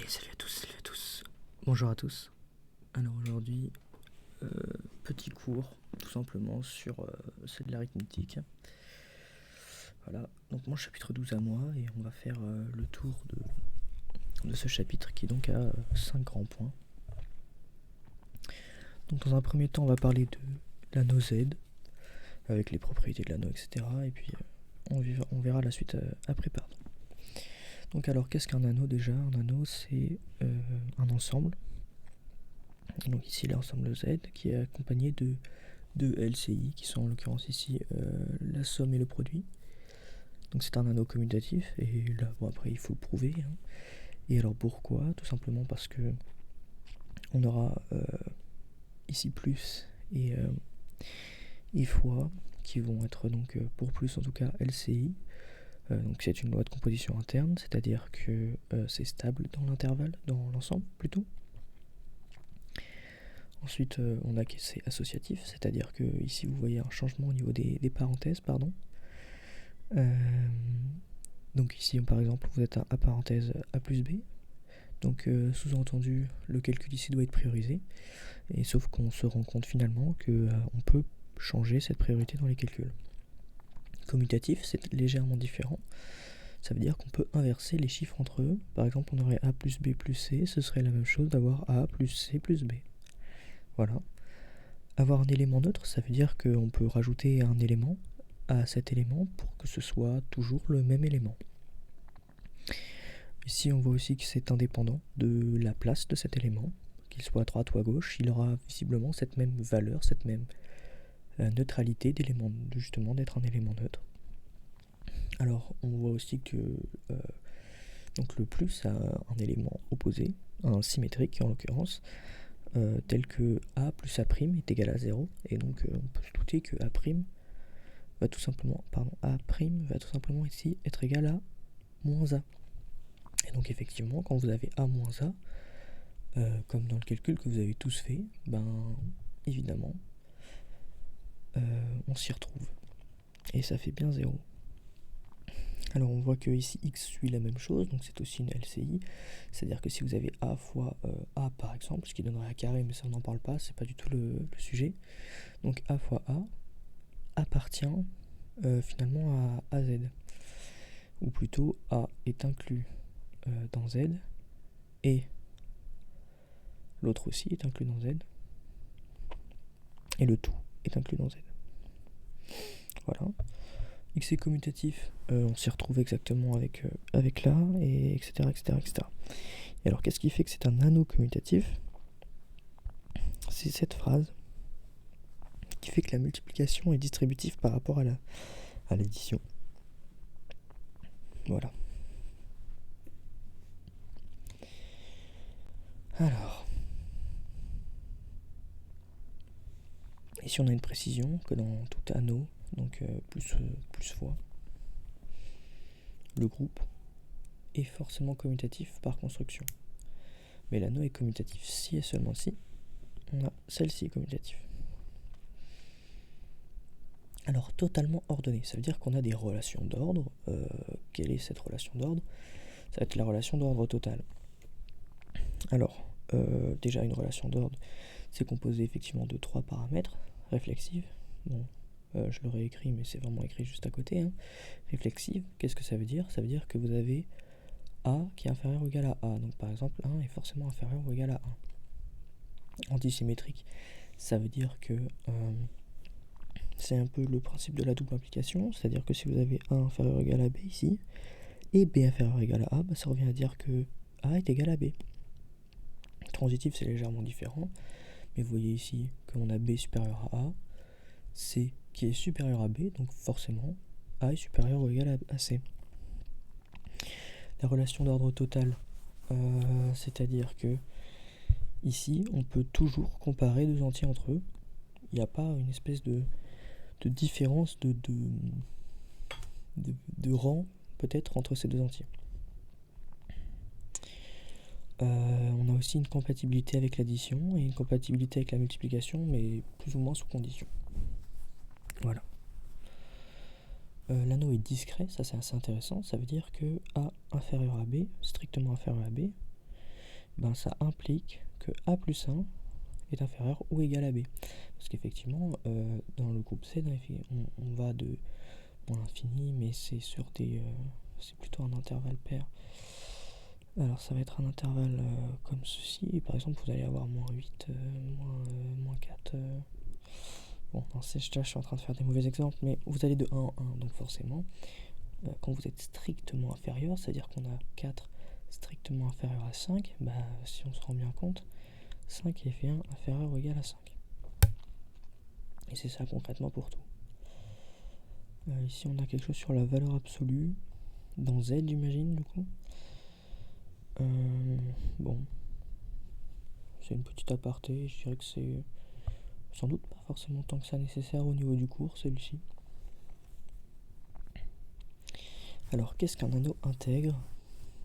Salut à tous, salut à tous. Bonjour à tous. Alors aujourd'hui, petit cours tout simplement sur c'est de l'arithmétique. Voilà, donc mon chapitre 12 à moi et on va faire le tour de ce chapitre qui est donc à 5 grands points. Donc dans un premier temps, on va parler de l'anneau Z avec les propriétés de l'anneau, etc. Et puis on verra la suite après, pardon. Donc alors qu'est-ce qu'un anneau déjà? Un anneau c'est un ensemble. Donc ici l'ensemble Z qui est accompagné de deux LCI qui sont en l'occurrence ici la somme et le produit. Donc c'est un anneau commutatif et là bon après il faut le prouver. Hein. Et alors pourquoi? Tout simplement parce que on aura ici plus et fois qui vont être donc pour plus en tout cas LCI. Donc c'est une loi de composition interne, c'est-à-dire que c'est stable dans l'intervalle, dans l'ensemble plutôt. Ensuite, on a que c'est associatif, c'est-à-dire que ici vous voyez un changement au niveau des parenthèses, pardon. Donc ici, par exemple, vous êtes à A parenthèse A plus B. Donc sous-entendu, le calcul ici doit être priorisé. Et sauf qu'on se rend compte finalement qu'on peut changer cette priorité dans les calculs. Commutatif, c'est légèrement différent. Ça veut dire qu'on peut inverser les chiffres entre eux. Par exemple, on aurait A plus B plus C, ce serait la même chose d'avoir A plus C plus B. Voilà. Avoir un élément neutre, ça veut dire qu'on peut rajouter un élément à cet élément pour que ce soit toujours le même élément. Ici, on voit aussi que c'est indépendant de la place de cet élément, qu'il soit à droite ou à gauche, il aura visiblement cette même valeur, cette même neutralité d'élément, justement d'être un élément neutre. Alors, on voit aussi que donc le plus a un élément opposé, un symétrique en l'occurrence, tel que A plus A' est égal à 0, et donc on peut se douter que A' va tout simplement, ici être égal à moins A. Et donc effectivement, quand vous avez A moins A, comme dans le calcul que vous avez tous fait, ben évidemment, on s'y retrouve. Et ça fait bien 0. Alors on voit que ici x suit la même chose, donc c'est aussi une LCI. C'est-à-dire que si vous avez A fois A par exemple, ce qui donnerait A carré, mais ça on n'en parle pas, c'est pas du tout le sujet. Donc A fois A appartient finalement à Z. Ou plutôt A est inclus dans Z et l'autre aussi est inclus dans Z et le tout est inclus dans Z. Voilà. X est commutatif, on s'y retrouve exactement avec là, et etc., etc., etc. Et alors qu'est-ce qui fait que c'est un anneau commutatif? C'est cette phrase qui fait que la multiplication est distributive par rapport à l'addition. Voilà. Alors, ici on a une précision que dans tout anneau, donc plus fois, le groupe est forcément commutatif par construction. Mais l'anneau est commutatif si et seulement si on a celle-ci commutative. Alors totalement ordonné, ça veut dire qu'on a des relations d'ordre. Quelle est cette relation d'ordre? Ça va être la relation d'ordre total. Alors, déjà une relation d'ordre, c'est composé effectivement de 3 paramètres réflexives. Bon, je l'aurais écrit, mais c'est vraiment écrit juste à côté. Hein. Réflexive, qu'est-ce que ça veut dire? Ça veut dire que vous avez A qui est inférieur ou égal à A. Donc par exemple, 1 est forcément inférieur ou égal à 1. Antisymétrique, ça veut dire que c'est un peu le principe de la double implication, c'est-à-dire que si vous avez A inférieur ou égal à B ici, et B inférieur ou égal à A, bah, ça revient à dire que A est égal à B. Transitif, c'est légèrement différent, mais vous voyez ici qu'on a B supérieur à A, C qui est supérieur à B, donc forcément A est supérieur ou égal à C. La relation d'ordre total, c'est-à-dire que ici, on peut toujours comparer deux entiers entre eux. Il n'y a pas une espèce de différence de rang peut-être entre ces deux entiers. On a aussi une compatibilité avec l'addition et une compatibilité avec la multiplication, mais plus ou moins sous condition. Voilà. L'anneau est discret, ça c'est assez intéressant, ça veut dire que A inférieur à B, strictement inférieur à B, ben ça implique que a plus 1 est inférieur ou égal à b. Parce qu'effectivement, dans le groupe C, on va de moins l'infini, mais c'est sur c'est plutôt un intervalle pair. Alors ça va être un intervalle comme ceci, et par exemple vous allez avoir moins 8, moins 4. Bon, là je suis en train de faire des mauvais exemples, mais vous allez de 1 en 1, donc forcément, quand vous êtes strictement inférieur, c'est-à-dire qu'on a 4 strictement inférieur à 5, bah si on se rend bien compte, 5 est fait 1 inférieur ou égal à 5. Et c'est ça concrètement pour tout. Ici on a quelque chose sur la valeur absolue, dans Z j'imagine du coup. Bon, c'est une petite aparté, je dirais que c'est sans doute pas forcément tant que ça nécessaire au niveau du cours, celui-ci. Alors, qu'est-ce qu'un anneau intègre?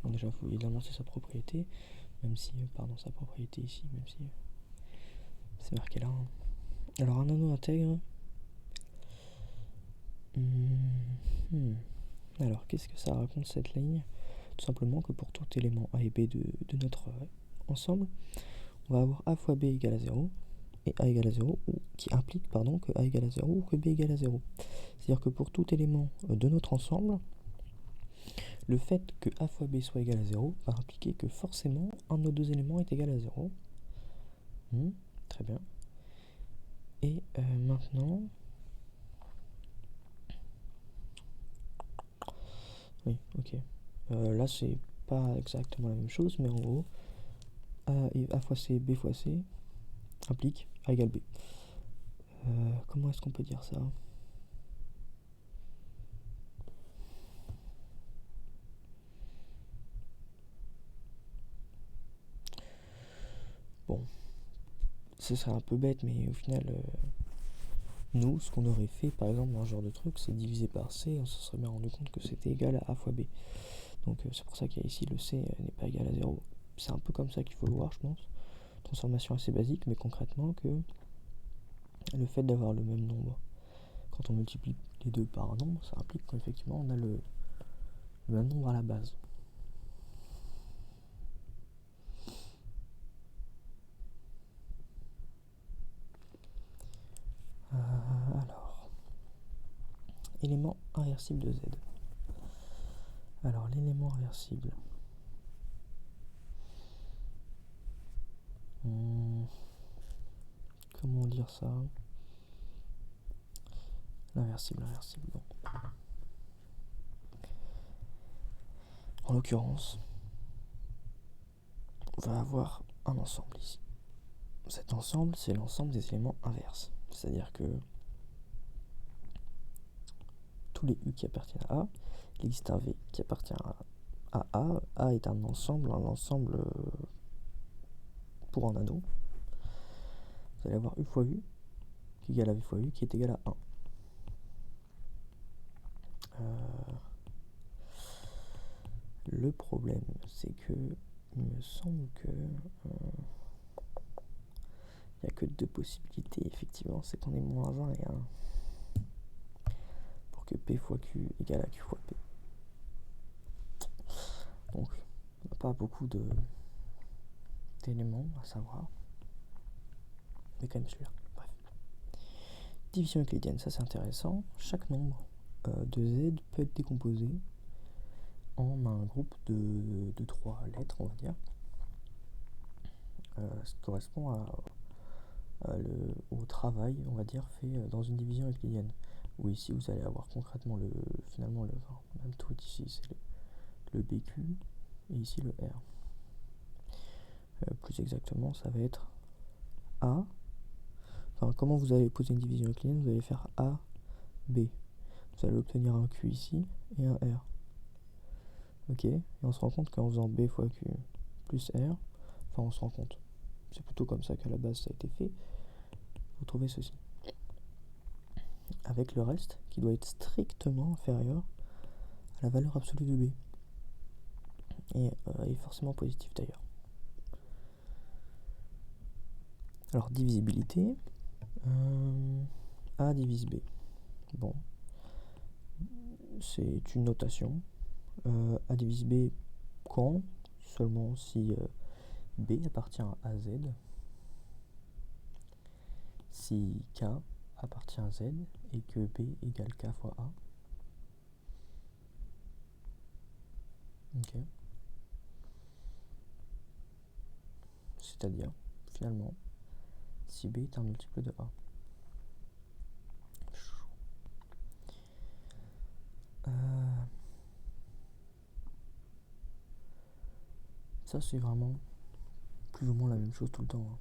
Bon, déjà, il faut évidemment c'est sa propriété, même si, pardon, sa propriété ici, même si c'est marqué là. Hein. Alors, un anneau intègre. Alors, qu'est-ce que ça raconte cette ligne? Tout simplement que pour tout élément A et B de notre ensemble, on va avoir A fois B égale à 0 et A égale à 0, ou qui implique que A égale à 0 ou que B égale à 0. C'est-à-dire que pour tout élément de notre ensemble, le fait que A fois B soit égal à 0 va impliquer que forcément un de nos deux éléments est égal à 0. Très bien. Et maintenant... Oui, ok. Là, c'est pas exactement la même chose, mais en gros, A fois C, B fois C implique A égale B. Comment est-ce qu'on peut dire ça? Bon, ce serait un peu bête, mais au final, nous, ce qu'on aurait fait, par exemple, dans ce genre de truc, c'est diviser par C, et on se serait bien rendu compte que c'était égal à A fois B. Donc c'est pour ça qu'il y a ici le C n'est pas égal à 0. C'est un peu comme ça qu'il faut le voir, je pense. Transformation assez basique, mais concrètement que le fait d'avoir le même nombre, quand on multiplie les deux par un nombre, ça implique qu'effectivement on a le même nombre à la base. Alors, élément inversible de Z. Alors, l'élément inversible. Comment dire ça? L'inversible, bon. En l'occurrence, on va avoir un ensemble ici. Cet ensemble, c'est l'ensemble des éléments inverses. C'est-à-dire que tous les U qui appartiennent à A, il existe un V qui appartient à A. A est un ensemble pour un anneau. Vous allez avoir U fois U qui est égal à V fois U qui est égal à 1. Le problème, c'est que il me semble que il n'y a que deux possibilités, effectivement, c'est qu'on ait moins 1 et 1 pour que P fois Q égale à Q fois P. Donc, on n'a pas beaucoup d'éléments à savoir, mais quand même celui-là. Bref. Division euclidienne, ça c'est intéressant. Chaque nombre de Z peut être décomposé en un groupe de 3 lettres, on va dire. Ce qui correspond au travail, on va dire, fait dans une division euclidienne. Où ici vous allez avoir concrètement même tout ici c'est le BQ et ici le R. Plus exactement, ça va être A. Enfin, comment vous allez poser une division euclidienne? Vous allez faire A, B. Vous allez obtenir un Q ici et un R. Ok, et on se rend compte qu'en faisant B fois Q plus R, enfin on se rend compte, c'est plutôt comme ça qu'à la base ça a été fait, vous trouvez ceci. Avec le reste qui doit être strictement inférieur à la valeur absolue de B. Et est forcément positif d'ailleurs. Alors divisibilité, A divise B. Bon, c'est une notation. A divise B quand? Seulement si B appartient à Z, si K appartient à Z et que B égale K fois A. Ok. C'est-à-dire, finalement, si B est un multiple de A. Ça, c'est vraiment plus ou moins la même chose tout le temps.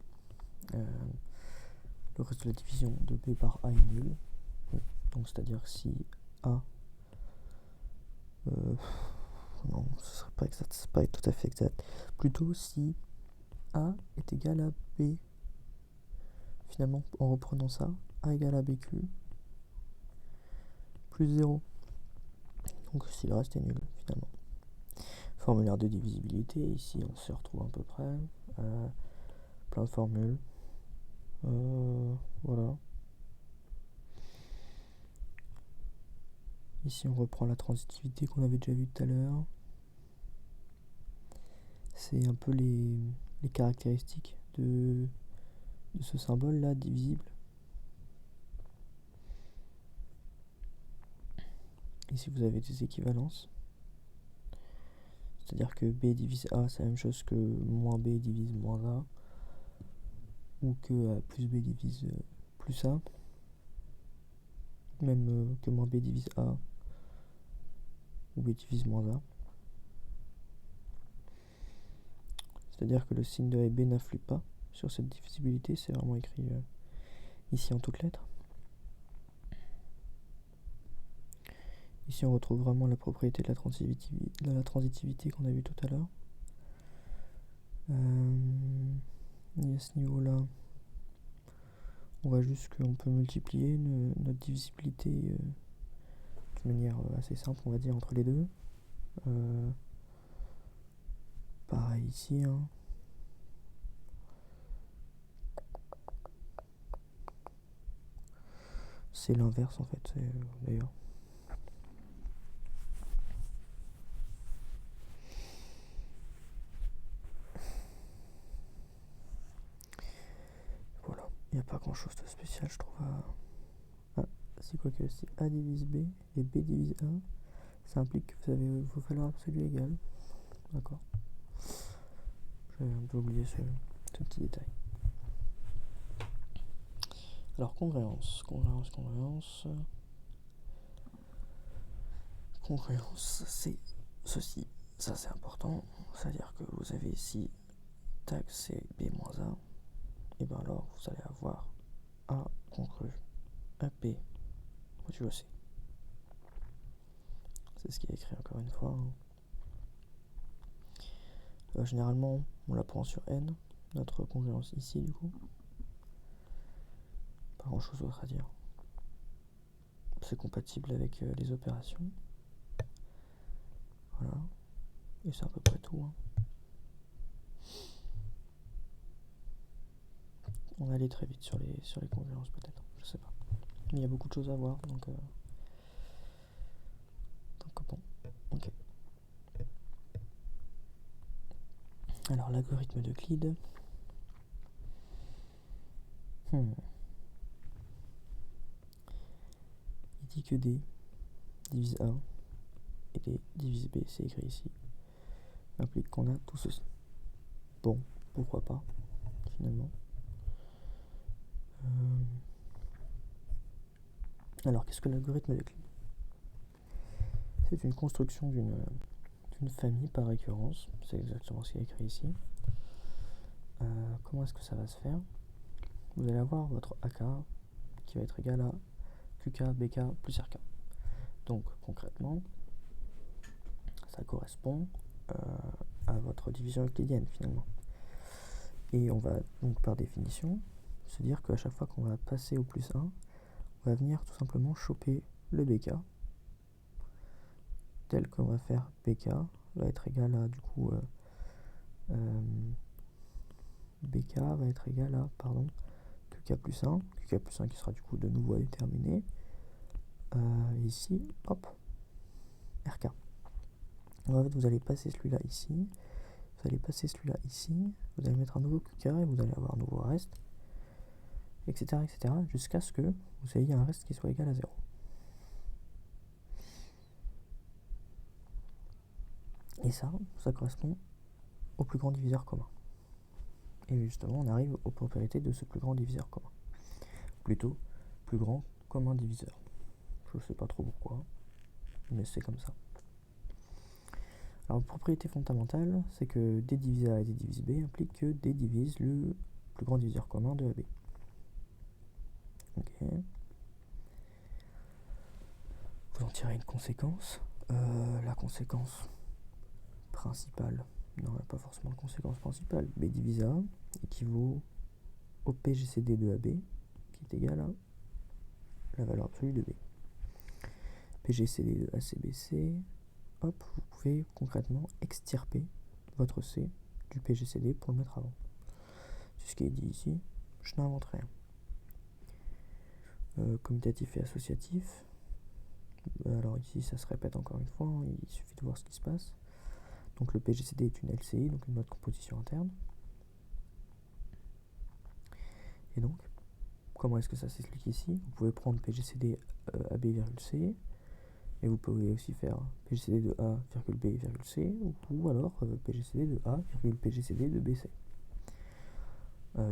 Le reste de la division de B par A est nul. Donc, c'est-à-dire que si A... non, ce serait pas exact, c'est pas tout à fait exact. Plutôt si A est égal à B. Finalement, en reprenant ça, A égale à BQ plus 0. Donc si le reste est nul, finalement. Formulaire de divisibilité, ici on se retrouve à peu près. Plein de formules. Voilà. Ici on reprend la transitivité qu'on avait déjà vue tout à l'heure. C'est un peu les caractéristiques de ce symbole là, divisible. Ici vous avez des équivalences. C'est-à-dire que B divise A, c'est la même chose que moins B divise moins A. Ou que A plus B divise plus A. Même que moins B divise A. Ou B divise moins A. C'est-à-dire que le signe de A et B n'influe pas sur cette divisibilité. C'est vraiment écrit ici en toutes lettres. Ici on retrouve vraiment la propriété de la transitivité qu'on a vu tout à l'heure. Et à ce niveau-là, on voit juste qu'on peut multiplier notre divisibilité de manière assez simple, on va dire, entre les deux. Pareil ici. Hein. C'est l'inverse en fait, d'ailleurs. Voilà, il n'y a pas grand chose de spécial, je trouve. Ah, c'est quoi que si A divise B et B divise A, ça implique que vous avez vos valeurs absolues égales. D'accord. J'avais un peu oublié ce petit détail. Alors, congruence, c'est ceci. Ça, c'est important. C'est-à-dire que vous avez ici tag c'est B moins A. Et bien alors, vous allez avoir A concru à B modulo C. C'est ce qui est écrit encore une fois. Hein. Généralement, on la prend sur N, notre congruence ici du coup. Pas grand chose d'autre à dire. C'est compatible avec les opérations. Voilà. Et c'est à peu près tout. Hein. On va aller très vite sur les congruences peut-être. Je sais pas. Mais il y a beaucoup de choses à voir. Donc bon. Ok. Alors l'algorithme d'Euclide. Il dit que D divise A et D divise B, c'est écrit ici, implique qu'on a tout ceci. Bon, pourquoi pas, finalement. Alors, qu'est-ce que l'algorithme d'Euclide ? C'est une construction d'une famille par récurrence, c'est exactement ce qui est écrit ici. Comment est-ce que ça va se faire ? Vous allez avoir votre AK qui va être égal à QK, BK plus RK. Donc, concrètement, ça correspond à votre division euclidienne, finalement. Et on va donc, par définition, se dire qu'à chaque fois qu'on va passer au plus 1, on va venir tout simplement choper le BK, tel qu'on va faire BK va être égal à, du coup, BK va être égal à, QK plus 1 qui sera du coup de nouveau à déterminer. Ici, hop, RK. En fait, vous allez passer celui-là ici, vous vous allez passer celui-là ici, vous allez mettre un nouveau Q carré, vous allez avoir un nouveau reste, etc., jusqu'à ce que vous ayez un reste qui soit égal à 0. Et ça correspond au plus grand diviseur commun. Et justement, on arrive aux propriétés de ce plus grand diviseur commun. Plutôt, plus grand commun diviseur. Je ne sais pas trop pourquoi, mais c'est comme ça. Alors, propriété fondamentale, c'est que D divise A et D divise B implique que D divise le plus grand diviseur commun de AB. Ok. Vous en tirez une conséquence. La conséquence principale, non, pas forcément la conséquence principale. B divise A équivaut au PGCD de AB, qui est égal à la valeur absolue de B. PGCD de ACBC, hop, vous pouvez concrètement extirper votre C du PGCD pour le mettre avant. C'est ce qui est dit ici, je n'invente rien. Commutatif et associatif, alors ici ça se répète encore une fois, il suffit de voir ce qui se passe. Donc le PGCD est une LCI, donc une loi de composition interne. Et donc, comment est-ce que ça s'explique ici? Vous pouvez prendre PGCD AB virgule C, et vous pouvez aussi faire PGCD de A virgule B virgule C, ou alors PGCD de A virgule PGCD de BC.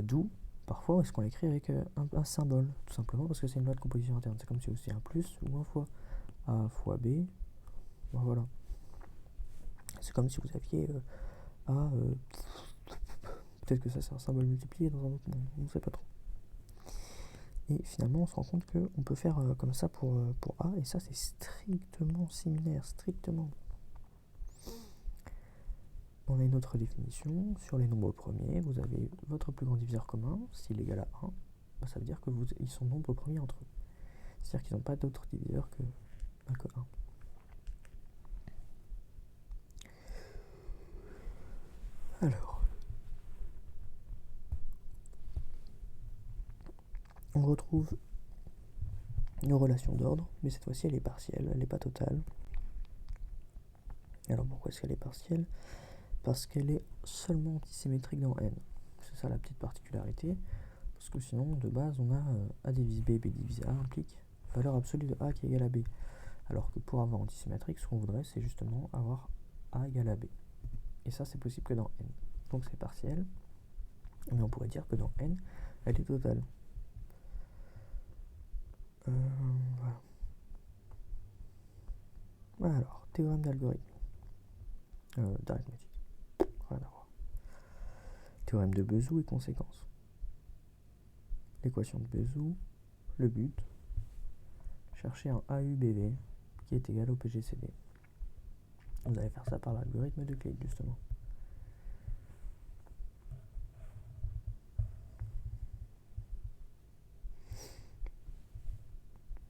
D'où, parfois, est-ce qu'on l'écrit avec un symbole, tout simplement parce que c'est une loi de composition interne. C'est comme si aussi un plus ou un fois A fois B, ben voilà. C'est comme si vous aviez A, peut-être que ça c'est un symbole multiplié dans un autre monde, on ne sait pas trop. Et finalement, on se rend compte qu'on peut faire comme ça pour A, et ça c'est strictement similaire, strictement. On a une autre définition. Sur les nombres premiers, vous avez votre plus grand diviseur commun, s'il est égal à 1, bah, ça veut dire qu'ils sont nombres premiers entre eux. C'est-à-dire qu'ils n'ont pas d'autre diviseur que 1. Alors, on retrouve une relation d'ordre, mais cette fois-ci elle est partielle, elle n'est pas totale. Alors pourquoi est-ce qu'elle est partielle? Parce qu'elle est seulement antisymétrique dans N. C'est ça la petite particularité. Parce que sinon, de base, on a A divise B, B divise A implique valeur absolue de A qui est égale à B. Alors que pour avoir antisymétrique, ce qu'on voudrait, c'est justement avoir A égale à B. Et ça, c'est possible que dans N. Donc c'est partiel. Mais on pourrait dire que dans N, elle est totale. Voilà. Alors, théorème d'algorithme. D'arithmétique. Rien à voir. Théorème de Bezout et conséquences. L'équation de Bezout, le but, chercher un AUBV qui est égal au PGCD. Vous allez faire ça par l'algorithme de Klein, justement.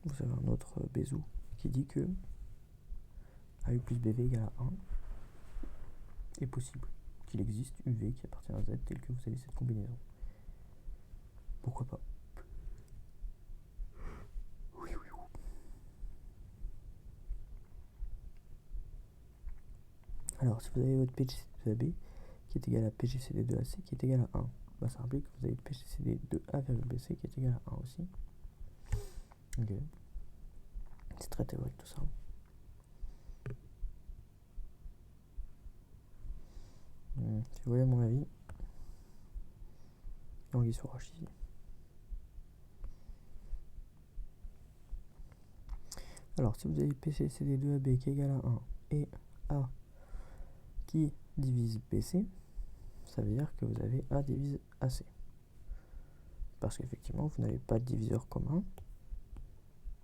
Vous avez un autre Bezout qui dit que AU plus BV égale à 1 est possible, qu'il existe UV qui appartient à Z tel que vous avez cette combinaison. Pourquoi pas? Oui. Alors, si vous avez votre PGCD de AB qui est égal à PGCD de AC qui est égal à 1, bah, ça implique que vous avez PGCD de A,BC qui est égal à 1 aussi. Ok. C'est très théorique tout ça. Si vous voyez mon avis, anguille sous roche ici. Alors, si vous avez PGCD de AB qui est égal à 1 et A qui divise BC, ça veut dire que vous avez A divise AC. Parce qu'effectivement, vous n'avez pas de diviseur commun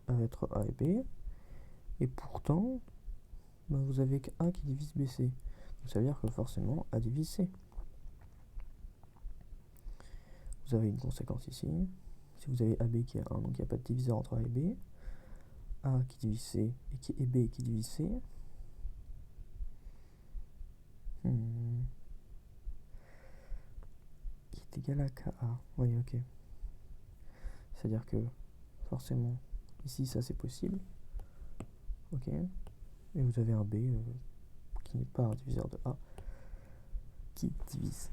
entre A et B. Et pourtant, bah, vous avez A qui divise BC. Donc ça veut dire que forcément, A divise C. Vous avez une conséquence ici. Si vous avez AB qui est 1, donc il n'y a pas de diviseur entre A et B. A qui divise C et B qui divise C. Qui est égal à KA. Oui, ok. C'est-à-dire que forcément, ici, ça c'est possible. Ok. Et vous avez un B qui n'est pas un diviseur de A, qui divise.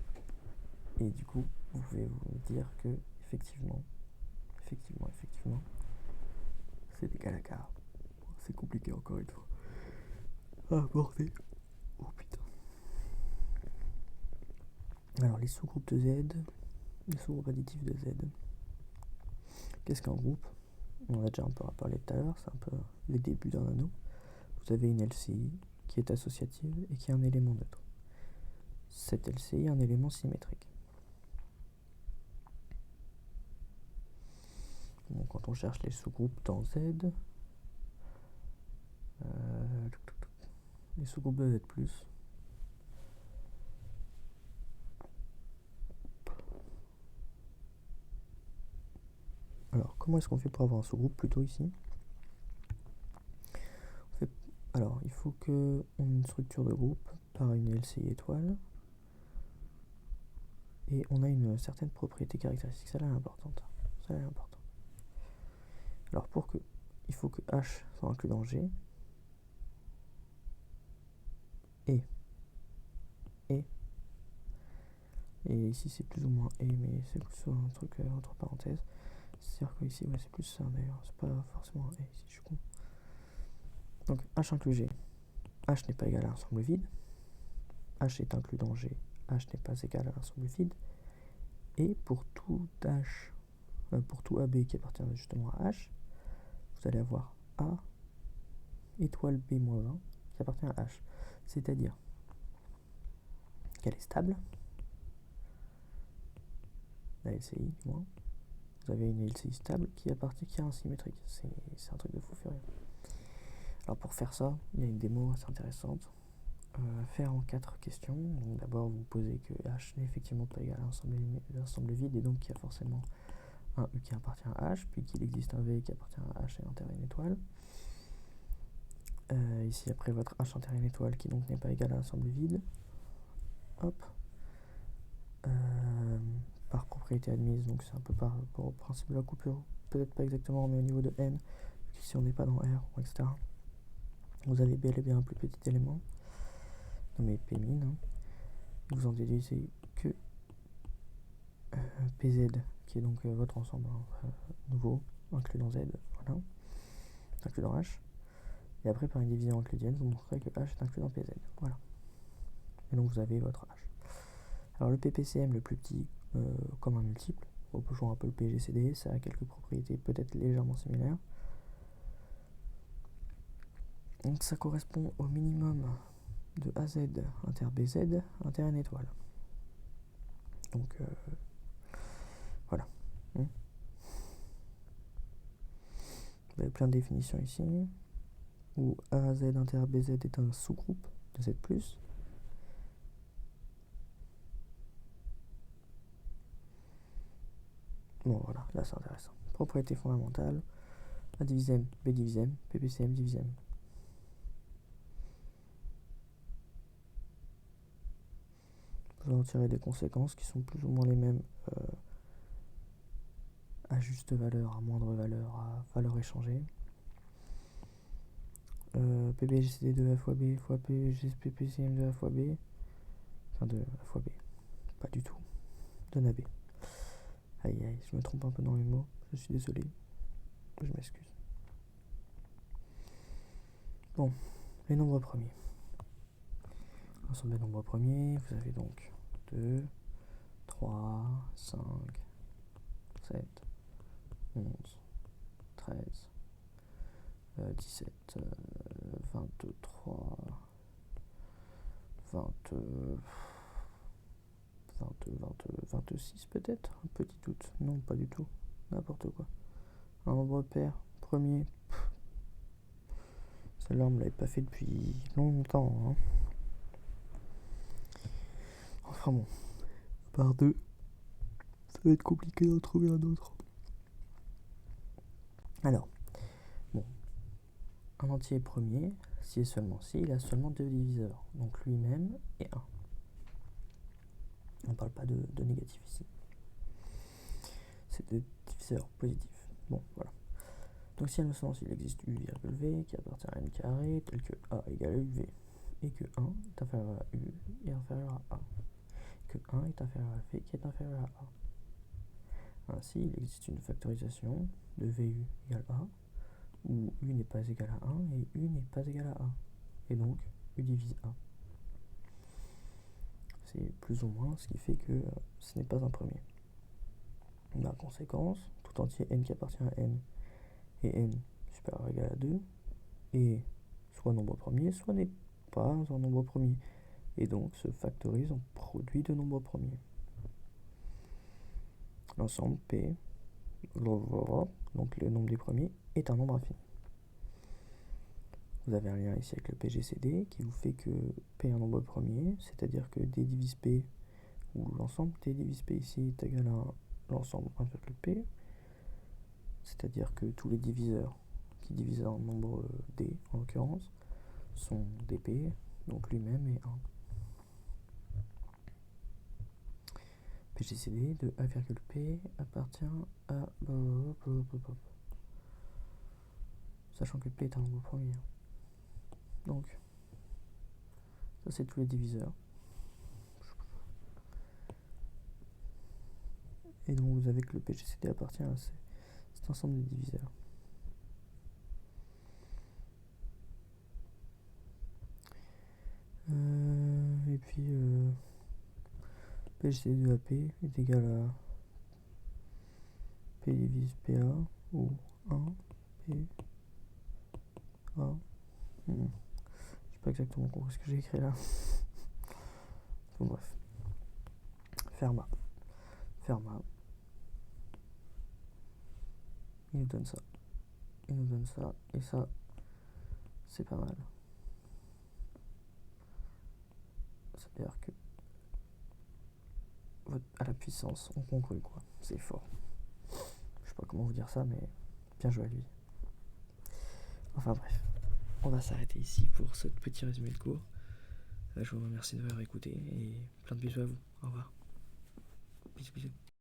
Et du coup, vous pouvez vous dire que effectivement, c'est égal à quart. C'est compliqué encore une fois à aborder. Oh putain. Alors les sous-groupes de Z, les sous-groupes additifs de Z. Qu'est-ce qu'un groupe? On a déjà un peu parlé tout à l'heure, c'est un peu les débuts d'un anneau. Vous avez une LCI qui est associative et qui a un élément neutre. Cette LCI a un élément symétrique. Donc, quand on cherche les sous-groupes dans Z, les sous-groupes de Z+, alors comment est-ce qu'on fait pour avoir un sous-groupe plutôt ici? Alors il faut qu'on ait une structure de groupe par une LCI étoile et on a une certaine propriété caractéristique, celle-là est importante. Alors il faut que H soit inclus dans G et ici c'est plus ou moins mais c'est plus un truc entre parenthèses. C'est-à-dire que ici c'est plus ça d'ailleurs, c'est pas forcément un ici, je suis con. Donc H inclus G, H n'est pas égal à l'ensemble vide, H est inclus dans G, H n'est pas égal à l'ensemble vide, et pour tout H, pour tout AB qui appartient justement à H, vous allez avoir A étoile B-1 qui appartient à H, c'est-à-dire qu'elle est stable, la LCI du moins. Vous avez une LCI stable qui a un symétrique, c'est un truc de fou furieux. Alors pour faire ça, il y a une démo assez intéressante à faire en 4 questions. Donc d'abord vous posez que H n'est effectivement pas égal à l'ensemble vide et donc qu'il y a forcément un U qui appartient à H, puis qu'il existe un V qui appartient à H et enterré une étoile. Ici après votre H enterré une étoile qui donc n'est pas égal à l'ensemble vide. Hop. Par propriété admise, donc c'est un peu par rapport au principe de la coupure, peut-être pas exactement, mais au niveau de N, si on n'est pas dans R, etc. Vous avez bel et bien un plus petit élément, nommé P min. Vous en déduisez que PZ, qui est donc votre ensemble nouveau, inclus dans Z, voilà, inclus dans H. Et après, par une division euclidienne, vous montrerez que H est inclus dans PZ. Voilà. Et donc vous avez votre H. Alors le PPCM, le plus petit, comme un multiple, rejoint un peu le PGCD, ça a quelques propriétés peut-être légèrement similaires. Donc ça correspond au minimum de AZ inter BZ inter N étoile. Donc voilà. Vous avez plein de définitions ici, où AZ inter BZ est un sous-groupe de Z+. Bon voilà, là c'est intéressant. Propriété fondamentale, A divise M, B divise M, PPCM divise M. Vous en tirez des conséquences qui sont plus ou moins les mêmes à juste valeur, à moindre valeur, à valeur échangée. PBGCD de A fois B fois PPCM de A fois B, enfin de A fois B, pas du tout, donne à B. Aïe aïe, je me trompe un peu dans les mots, je suis désolé, je m'excuse. Bon, les nombres premiers. Ensemble des nombres premiers, vous avez donc 2, 3, 5, 7, 11, 13, 17, 23, 26 peut-être, un petit doute, non pas du tout, n'importe quoi. Un nombre pair, premier, celle-là on me l'avait pas fait depuis longtemps, hein. Enfin bon, par 2, ça va être compliqué d'en trouver un autre. Alors, bon, un entier premier, si et seulement si, il a seulement 2 diviseurs, donc lui-même et 1. On ne parle pas de négatif ici. C'est de diviseurs positifs. Bon, voilà. Donc si seulement s'il existe U virgule V qui appartient à N carré, tel que A égale UV, et que 1 est inférieur à U et inférieur à A. que 1 est inférieur à v qui est inférieur à a. Ainsi, il existe une factorisation de vu égale a, où u n'est pas égal à 1 et u n'est pas égal à a. Et donc, u divise a. C'est plus ou moins ce qui fait que ce n'est pas un premier. En conséquence, tout entier n qui appartient à n et n supérieur ou égal à 2 est soit nombre premier, soit n'est pas un nombre premier, et donc se factorise en produit de nombres premiers. L'ensemble P, donc le nombre des premiers, est un nombre infini. Vous avez un lien ici avec le PGCD qui vous fait que P est un nombre premier, c'est-à-dire que D divise P, ou l'ensemble D divise P ici est égal à l'ensemble 1,P, c'est-à-dire que tous les diviseurs qui divisent un nombre D, en l'occurrence, sont dp, donc lui-même est 1. PGCD de A,P appartient à... Sachant que P est un nombre premier. Donc, ça c'est tous les diviseurs. Et donc vous avez que le PGCD appartient à cet ensemble de diviseurs. Et puis PGCD de AP est égal à P divise PA ou 1 P A. Je sais pas exactement ce que j'ai écrit là. Bon, bref. Fermat. Il nous donne ça. Et ça, c'est pas mal. C'est-à-dire que à la puissance, on conclut quoi. C'est fort. Je sais pas comment vous dire ça, mais bien joué à lui. Enfin bref, on va s'arrêter ici pour ce petit résumé de cours. Je vous remercie de m'avoir écouté et plein de bisous à vous. Au revoir. Bisous.